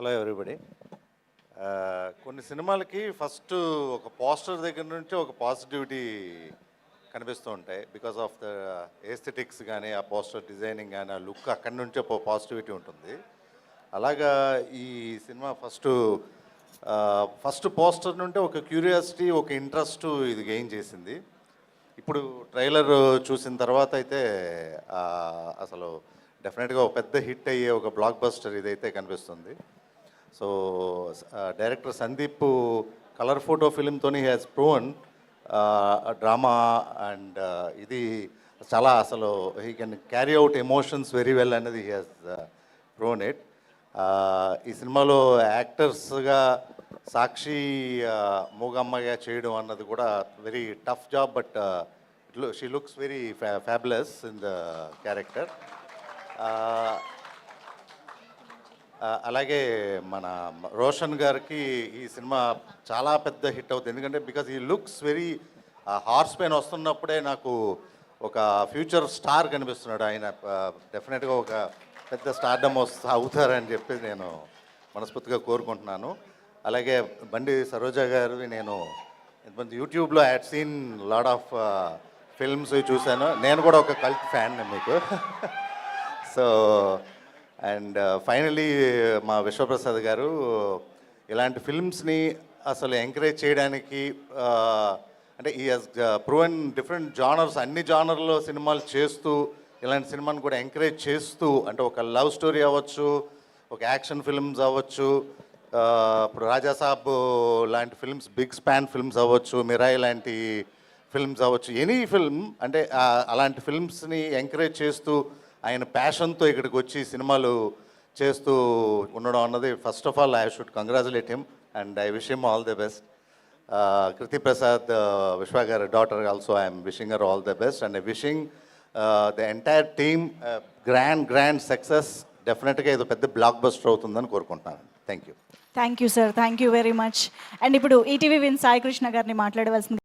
Hello everybody. కొన్ని సినిమాలకి first ఒక పోస్టర్ దగ్గర నుంచి ఒక పాజిటివిటీ కనిపిస్తూ ఉంటాయి. బికాస్ ఆఫ్ ద ఏస్థెటిక్స్ కానీ, ఆ పోస్టర్ డిజైనింగ్ కానీ, ఆ లుక్ అక్కడి నుంచే పాజిటివిటీ ఉంటుంది. అలాగా ఈ సినిమా ఫస్ట్ పోస్టర్ నుంటే ఒక క్యూరియాసిటీ, ఒక ఇంట్రెస్ట్ ఇది గెయిన్ చేసింది. ఇప్పుడు ట్రైలర్ చూసిన తర్వాత అయితే అసలు డెఫినెట్గా ఒక పెద్ద హిట్ అయ్యే ఒక బ్లాక్ బస్టర్ ఇదైతే కనిపిస్తుంది. So director Sandeep colour photo ఫిలింతో he has proven drama and ఇది చాలా అసలు he can carry out emotions very well అనేది హీ హ్యాస్ ప్రూవన్ ఇట్. ఈ సినిమాలో యాక్టర్స్గా సాక్షి మూగమ్మగా చేయడం అన్నది కూడా very tough job, but she looks very fabulous in the character. అలాగే మన రోషన్ గారికి ఈ సినిమా చాలా పెద్ద హిట్ అవుతుంది. ఎందుకంటే బికాజ్ ఈ లుక్స్ వెరీ హార్స్ పెయిన్ వస్తున్నప్పుడే నాకు ఒక ఫ్యూచర్ స్టార్ కనిపిస్తున్నాడు. ఆయన డెఫినెట్గా ఒక పెద్ద స్టార్డమ్ అవుతారని చెప్పి నేను మనస్ఫూర్తిగా కోరుకుంటున్నాను. అలాగే బండి సరోజా గారు నేను ఇంతమంది యూట్యూబ్లో had seen lot of films చూశాను. నేను కూడా ఒక కల్ట్ ఫ్యాన్ మీకు. సో అండ్ ఫైనలీ మా విశ్వప్రసాద్ గారు ఇలాంటి ఫిల్మ్స్ని అసలు ఎంకరేజ్ చేయడానికి అంటే ఈ హస్ ప్రూవెన్ డిఫరెంట్ జానర్స్, అన్ని జానర్లో సినిమాలు చేస్తూ ఇలాంటి సినిమాని కూడా ఎంకరేజ్ చేస్తూ, అంటే ఒక లవ్ స్టోరీ అవ్వచ్చు, ఒక యాక్షన్ ఫిల్మ్స్ అవ్వచ్చు, ఇప్పుడు రాజాసాబ్ లాంటి ఫిల్మ్స్, బిగ్ స్పాన్ ఫిల్మ్స్ అవ్వచ్చు, మిరాయి లాంటి ఫిల్మ్స్ అవ్వచ్చు, ఎనీ ఫిల్మ్ అంటే అలాంటి ఫిల్మ్స్ని ఎంకరేజ్ చేస్తూ ఆయన ప్యాషన్తో ఇక్కడికి వచ్చి సినిమాలు చేస్తూ ఉండడం అన్నది first of all I should congratulate him and I wish him all the best. Kriti Prasad Vishwa గారి daughter also I'm wishing her all the best and I wishing the entire team grand success. డెఫినెట్గా ఇది పెద్ద బ్లాక్ బస్టర్ అవుతుందని కోరుకుంటున్నాను. Thank you sir, thank you very much. And ఇప్పుడు ETV Win Sai Krishna గారిని మాట్లాడవలసింది.